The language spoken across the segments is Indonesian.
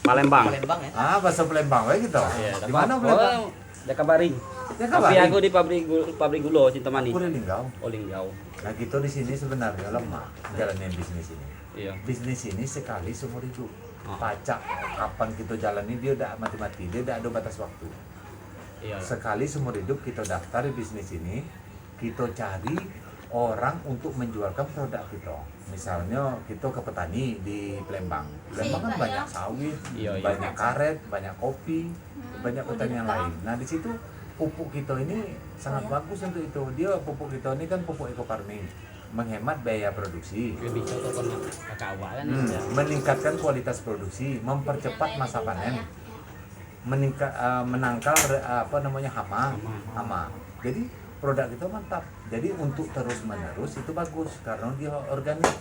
Palembang. Palembang ya. Bakso Palembang gitu. Iya, Di mana Palembang? Jakabaring. Tapi aku di pabrik gula Cintamani. Aku di Linggau. Oh, Linggau. Nah gitu di sini sebenarnya lemah jalannya bisnis ini. Iya. Bisnis ini sekali seumur hidup. Oh. Pacak kapan kita jalani dia udah mati-mati, dia udah ada batas waktu. Iya. Sekali seumur hidup kita daftar di bisnis ini, kita cari orang untuk menjualkan produk kita. Misalnya kita ke petani di Palembang. Palembang kan banyak sawit, Iya, iya. banyak karet, banyak kopi, banyak petani yang lain. Nah di situ pupuk kita ini sangat bagus untuk itu. Dia pupuk kita ini kan pupuk eco farming, menghemat biaya produksi, Lebih cocok sama kakak awak kan. meningkatkan kualitas produksi, mempercepat masa panen, menangkal hama. Jadi produk itu mantap. Jadi untuk terus menerus itu bagus karena dia organik.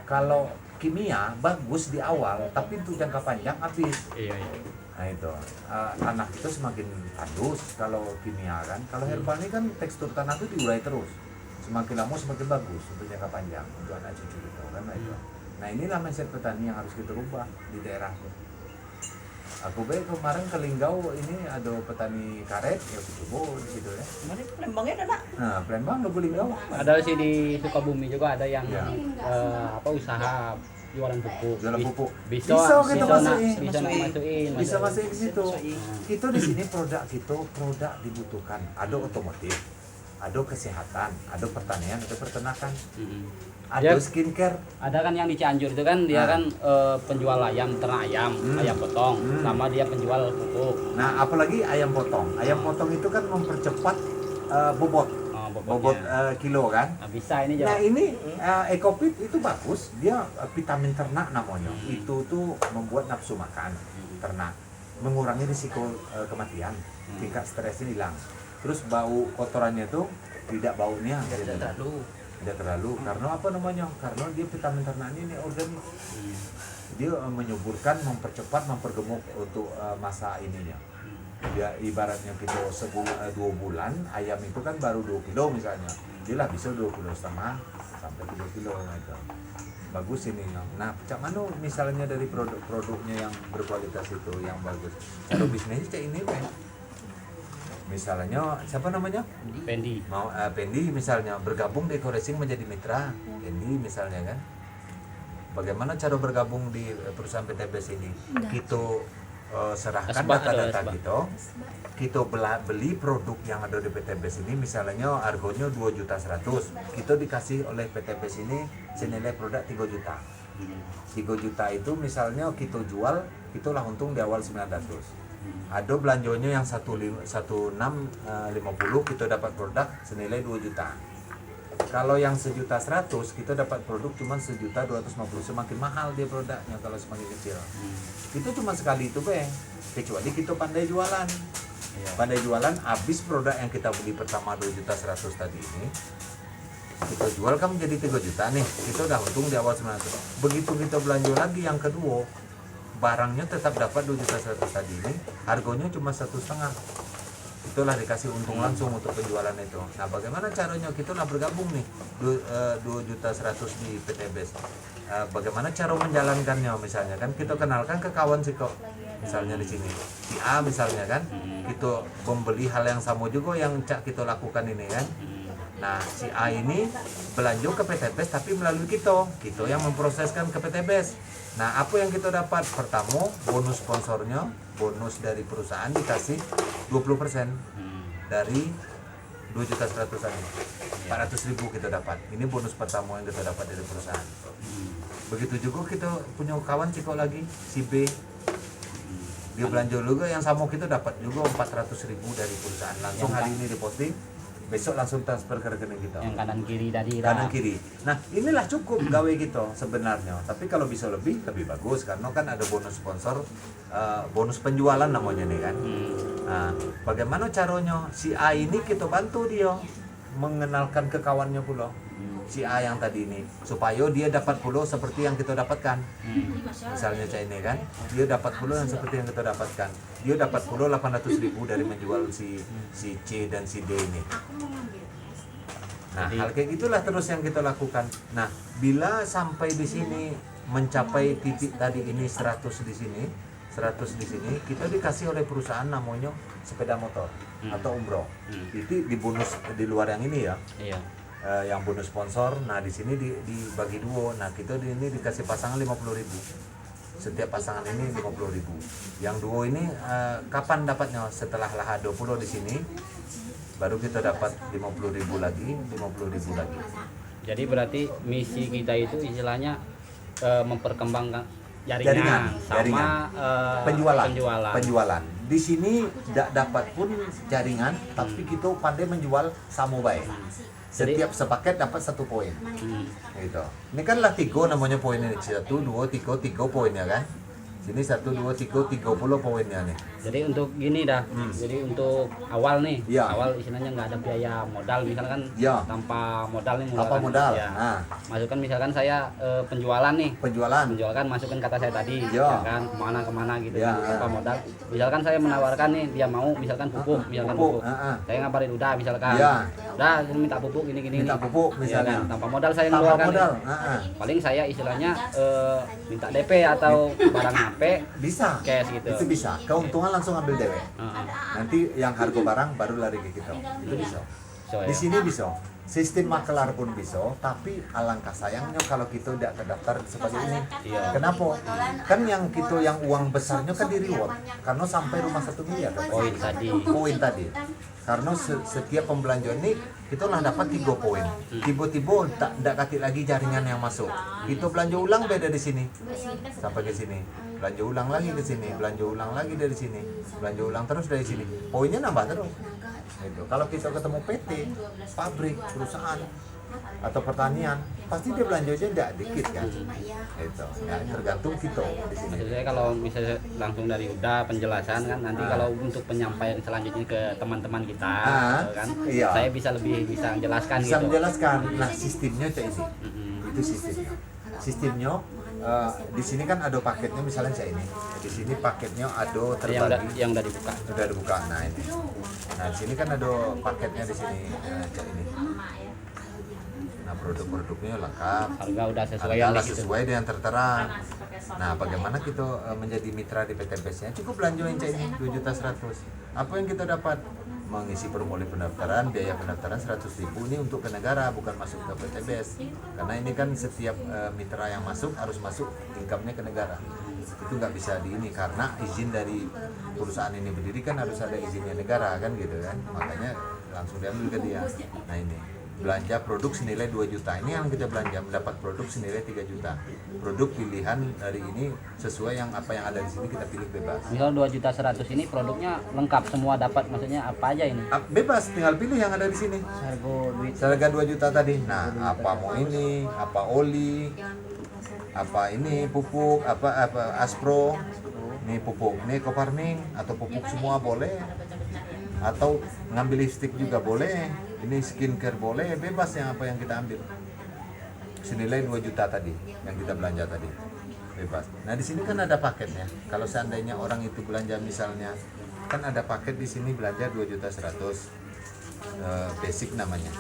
Kalau kimia bagus di awal, tapi untuk jangka panjang habis. Iya, iya. Nah itu tanah itu semakin tandus kalau kimia kan. Kalau herbal ini kan tekstur tanah itu diurai terus. Semakin lama semakin bagus untuk jangka panjang untuk anak cucu gitu kan. Nah, itu. Nah inilah mindset petani yang harus kita rubah di daerah. Aku kemarin ke Linggau ini ada petani karet ya coba di situ ya. Mana Palembangnya ada nak? Nah Palembang ada Linggau. Ada sih di Sukabumi juga ada yang Ya. usaha jualan pupuk. Jualan pupuk. Bisa kita masukin. masukin. Bisa masukin ke situ. Masukin. Kita di sini produk dibutuhkan. Ada otomotif, ada kesehatan, ada pertanian, ada peternakan, ada Ya. skincare. Ada kan yang di Cianjur itu kan dia kan penjual ayam, ternak ayam, ayam potong, sama dia penjual pupuk. Nah, apalagi ayam potong. Ayam potong itu kan mempercepat bobot Bobotnya. kilo kan. Nah, bisa ini juga. Nah ini Ecopit itu bagus, dia vitamin ternak namanya. Itu tuh membuat nafsu makan ternak, mengurangi risiko kematian, tingkat stresnya hilang. Terus bau kotorannya tuh tidak baunya, tidak terlalu. Karena apa namanya? Karena dia vitamin ternaknya ini organik. Dia menyuburkan, mempercepat, mempergemuk untuk masa ininya. Dia ibaratnya kita 2 bulan ayam itu kan baru 2 kilo misalnya, dia lah bisa 2,5 kilo sampai 3 kilo gitu. Bagus ini. Nah cak mana misalnya dari produk-produknya yang berkualitas itu yang bagus, cara bisnisnya cak ini kan misalnya siapa namanya Pendi. Pendi misalnya bergabung di Eco Racing menjadi mitra Pendi misalnya kan. Bagaimana cara bergabung di perusahaan PTBS ini? Kita serahkan data-data kita beli produk yang ada di PTBS ini, misalnya harganya 2.100.000, kita dikasih oleh PTBS ini senilai produk 3 juta. 3 juta itu misalnya kita jual, itulah untung di awal 900. Ada belanjanya yang 1650, kita dapat produk senilai 2 juta. Kalau yang 1.100.000 kita dapat produk cuma 1.250.000, semakin mahal dia produknya kalau semakin kecil. Itu cuma sekali itu kecuali kita pandai jualan. Pandai jualan, habis produk yang kita beli pertama 2.100.000 tadi ini kita jual kan menjadi 3 juta nih, kita udah untung di awal 900. Begitu kita belanja lagi yang kedua, barangnya tetap dapat 2.100.000 tadi ini, harganya cuma 1,5. Itulah dikasih untung langsung untuk penjualan itu. Nah bagaimana caranya? Kita lah bergabung nih 2.100.000 di PTBS. Bagaimana cara menjalankannya misalnya kan kita kenalkan ke kawan sih kok, misalnya di sini si A misalnya kan, kita membeli hal yang sama juga yang cak kita lakukan ini kan. Nah si A ini belanja ke PTBS tapi melalui kita yang memproseskan ke PTBS. Nah apa yang kita dapat? Pertama bonus sponsornya, bonus dari perusahaan dikasih 20% dari 2.100.000 ini, 400.000 kita dapat. Ini bonus pertama yang kita dapat dari perusahaan. Begitu juga kita punya kawan Ciko lagi, si B, dia belanja juga yang sama, kita dapat juga 400.000 dari perusahaan langsung. Hari ini diposting, besok langsung transfer ke rekening kita. Yang kanan kiri tadi. Kanan kiri. Nah inilah cukup gawe kita sebenarnya. Tapi kalau bisa lebih bagus karena kan ada bonus sponsor, bonus penjualan namanya nih kan. Nah, bagaimana caranya? Si A ini kita bantu dia mengenalkan ke kawannya pula. Si A yang tadi ini supaya dia dapat pula seperti yang kita dapatkan. Misalnya cak ini kan, dia dapat pula yang seperti yang kita dapatkan. Dia dapat pula 800.000 dari menjual si C dan si D ini. Nah, hal kayak gitulah terus yang kita lakukan. Nah, bila sampai di sini mencapai titik tadi ini 100 di sini, 100 di sini, kita dikasih oleh perusahaan namanya sepeda motor atau umroh. Itu dibonus di luar yang ini ya. Iya. Yang bonus sponsor. Nah, di sini dibagi dua. Nah, kita di ini dikasih pasangan 50.000. Setiap pasangan ini 50.000. Yang duo ini kapan dapatnya? Setelah Lahado Pulau di sini baru kita dapat 50.000 lagi, 50.000 lagi. Jadi berarti misi kita itu istilahnya memperkembangkan jaringan sama penjualan. Di sini tidak dapat pun jaringan, tapi kita pandai menjual samobai. Setiap sepaket dapat 1 poin. Gitu. Ini kan lah 3 namanya poin ini. 1, 2, 3 poinnya kan. Sini 1, 2, 3, 30 poinnya nih. Jadi untuk gini dah. Jadi untuk awal nih, Ya. awal istilahnya nggak ada biaya modal misalkan Ya. tanpa modal nih. Apa modal? Ya. Nah, Masukkan misalkan saya penjualan nih. penjualan. Masukkan kata saya tadi, Ya. kan kemana gitu, Ya. tanpa modal. Misalkan saya menawarkan nih, dia mau misalkan pupuk, Pupuk. Saya ngabarin udah misalkan, Ya. udah ini minta pupuk gini. Minta pupuk Ya misalnya. kan? Tanpa modal saya Tanpa ngeluarkan modal. nih. Paling saya istilahnya minta DP atau barang HP, Bisa. cash gitu. Itu bisa. Keuntungan langsung ambil dewe. Nanti yang harga barang baru lari ke kita. Itu bisa. So, Di ya. sini bisa. Sistem makelar pun bisa, tapi alangkah sayangnya kalau kita tidak terdaftar sebagai ini. Iya. Kenapa? Kan yang kita yang uang besarnya kan di reward, karena sampai rumah 1 miliar. Poin tadi. Poin tadi. Karena setiap pembelanjaan ini kita lah dapat 3 poin. Tiba-tiba tak kati lagi jaringan yang masuk. Kita belanja ulang beda di sini. Sampai ke sini. Belanja ulang lagi ke sini, belanja ulang lagi dari sini. Belanja ulang terus dari sini. Poinnya nambah terus. Gitu. Kalau kita ketemu PT, pabrik, perusahaan atau pertanian, pasti dia belanjanya tidak dikit kan. Itu. Ya, tergantung kita di sini. Maksud saya kalau misalnya langsung dari udah penjelasan kan nanti kalau untuk penyampaian selanjutnya ke teman-teman kita kan iya. saya bisa menjelaskan Bisa gitu. menjelaskan. Nah, sistemnya kayak ini. Itu sistemnya. Sistemnya di sini kan ada paketnya misalnya kayak ini. Di sini paketnya ada terbagi. Yang udah dibuka. Sudah dibuka. Nah, ini. Nah, di sini kan ada paketnya di sini kayak ini. Nah, produk-produknya lengkap. Harga udah sesuai Harga yang lah di situ. sesuai dengan tertera. Nah, bagaimana kita menjadi mitra di PTBS-nya? Cukup belanja yang ini 2.100.000. Apa yang kita dapat? Mengisi formulir pendaftaran, biaya pendaftaran 100.000 ini untuk ke negara, bukan masuk ke PTBS. Karena ini kan setiap mitra yang masuk harus masuk income-nya ke negara. Itu nggak bisa di ini karena izin dari perusahaan ini berdiri kan harus ada izinnya negara kan gitu kan. Makanya langsung diambil ke dia. Nah, ini belanja produk senilai 2 juta. Ini yang kita belanja mendapat produk senilai 3 juta. Produk pilihan dari ini sesuai yang apa yang ada di sini kita pilih bebas. Misal 2.100.000 ini produknya lengkap semua dapat, maksudnya apa aja ini? Bebas, tinggal pilih yang ada di sini. Harga 2 juta tadi. Nah, apa mau ini, apa oli, apa ini pupuk, apa aspro, ini pupuk, ini coparming atau pupuk semua boleh. Atau ngambil lipstick juga boleh, ini skincare boleh, bebas yang apa yang kita ambil. Senilai 2 juta tadi yang kita belanja tadi, bebas. Nah, di sini kan ada paketnya. Kalau seandainya orang itu belanja misalnya, kan ada paket di sini belanja 2.100.000, basic namanya.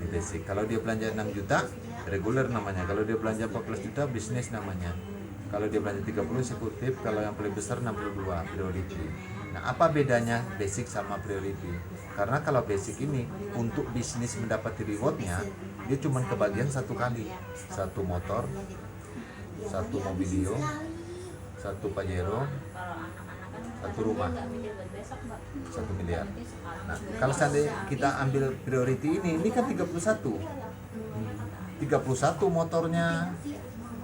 Di basic. Kalau dia belanja 6 juta, reguler namanya. Kalau dia belanja 14 juta, bisnis namanya. Kalau dia belanja 30 eksekutif, kalau yang paling besar 62 priority. Nah, apa bedanya basic sama priority? Karena kalau basic ini untuk bisnis mendapati rewardnya, dia cuma kebagian 1 kali. 1 motor, 1 mobilio, 1 pajero, 1 rumah, 1 miliar. Nah, kalau seandainya kita ambil priority ini kan 31 motornya,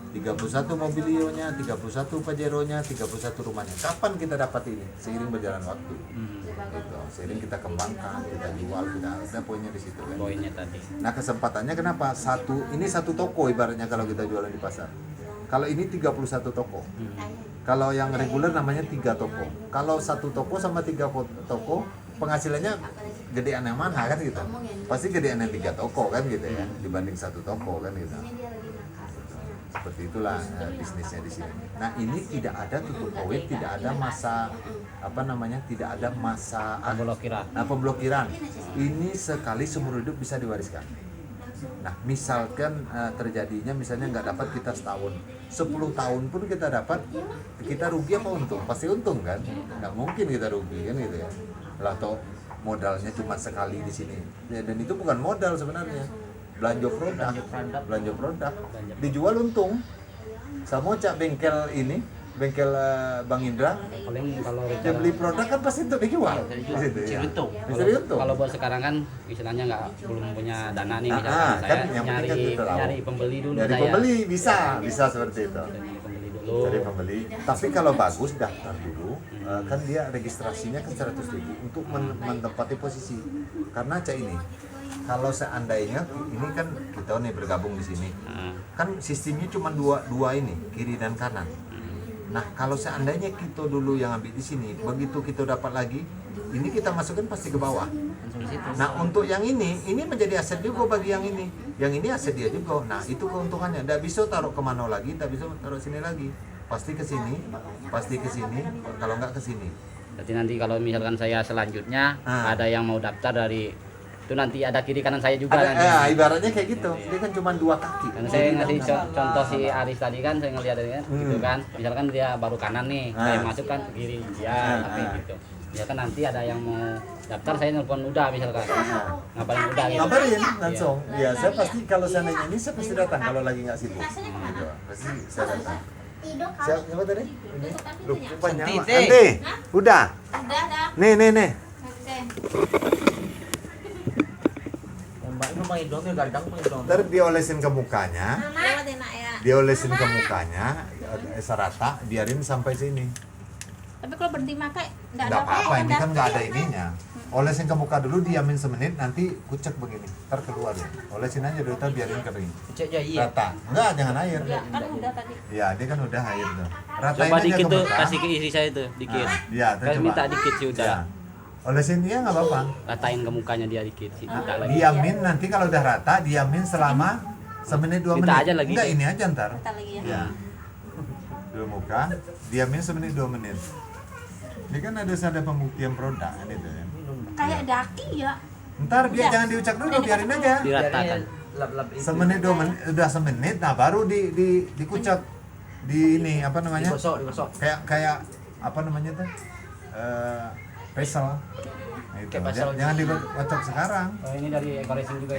31 mobilionya, 31 pajeronya, 31 rumahnya. Kapan kita dapat ini? Seiring berjalan waktu. Gitu. Seiring kita kembangkan, kita jual, kita ada poinnya di situ kan. Poinnya tadi. Nah, kesempatannya kenapa? Ini satu toko ibaratnya kalau kita jualan di pasar. Kalau ini 31 toko. Kalau yang reguler namanya 3 toko. Kalau 1 toko sama 3 toko, penghasilannya gedean yang mana kan gitu. Pasti gedean yang 3 toko kan gitu ya, dibanding 1 toko kan gitu. Seperti itulah bisnisnya di sini. Nah, ini tidak ada tutup poin, tidak ada masa tidak ada masa pemblokiran. Ini sekali seumur hidup bisa diwariskan. Nah, misalkan terjadinya misalnya nggak dapat kita setahun, 10 tahun pun kita dapat, kita rugi apa untung? Pasti untung kan? Nggak mungkin kita rugi kan gitu ya. Lah toh modalnya cuma sekali di sini. Ya, dan itu bukan modal sebenarnya. Belanja produk. Dijual untung. Sama cak bengkel ini, bengkel Bang Indra, paling kalau dia beli produk kan pasti untuk dijual. Di situ ya. Bisa diuntung. kalau buat sekarang kan istilahnya belum punya dana nih, misalkan saya kan yang penting kan nyari kita tahu. nyari pembeli dulu. Dari saya pembeli bisa seperti itu. Nyari pembeli dulu. Dari pembeli. Tapi kalau bagus daftar dulu, kan dia registrasinya kan 100.000 untuk menempati posisi. Karena cak ini, kalau seandainya ini kan kita nih bergabung di sini, kan sistemnya cuma dua ini, kiri dan kanan. Nah kalau seandainya kita dulu yang ambil di sini, begitu kita dapat lagi, ini kita masukkan pasti ke bawah. Nah untuk yang ini menjadi aset juga bagi yang ini aset dia juga. Nah itu keuntungannya. Tidak bisa taruh kemana lagi, tidak bisa taruh sini lagi. Pasti ke sini, kalau nggak ke sini. Berarti nanti kalau misalkan saya selanjutnya ada yang mau daftar dari itu, nanti ada kiri kanan saya juga. Ibaratnya kayak gitu. Dia kan cuma 2 kaki. Kan saya ngasih contoh si Aris tadi kan, saya ngeliat kan gitu kan. Misalkan dia baru kanan nih, saya masuk kan ke kiri dia, tapi gitu. Misalkan nanti ada yang mau daftar, saya nelpon udah misalkan. Ngapain udah gitu. Ngabarin langsung. Iya, saya pasti kalau seandainya ini saya pasti datang kalau lagi nggak sibuk. Gitu. Pasti saya datang. Siapa tadi? Ini. Lupa nyawa. Nanti. Udah. Nih. Ntar diolesin ke mukanya. Diolesin ke mukanya, serata, biarin sampai sini. Tapi kalau berhenti pakai Nggak apa-apa, ini kan nggak ada ininya. Olesin ke muka dulu, diamin semenit, nanti kucek begini. Ntar keluar ya. Olesin aja dulu, ntar biarin kering. Rata. Enggak, jangan air. kan udah tadi. Ya, dia kan udah air tuh. Ratain Coba aja dikit ke tuh, muka. kasih ke isi saya tuh dikit. Ya, Saya coba. minta dikit sih udah. Ya. Olesin dia nggak apa-apa. Ratain ke mukanya dia dikit sih. Minta lagi. Diamin nanti kalau udah rata, diamin selama semenit 2 menit. Minta aja lagi. Enggak, ini aja ntar. Kita lagi ya. Ya. Dulu muka, diamin semenit 2 menit. Ini kan ada pembuktian produk kan itu ya. Kayak daki ya. Ntar dia jangan diucak dulu, biarin aja. Diratakan. Semenit 2 menit, udah semenit, nah baru dikucak di ini apa namanya? Digosok. Kayak apa namanya tuh? Pesel. Nah, itu. Kayak pesel. Jangan dikocok sekarang. Oh, ini dari Eco Racing juga.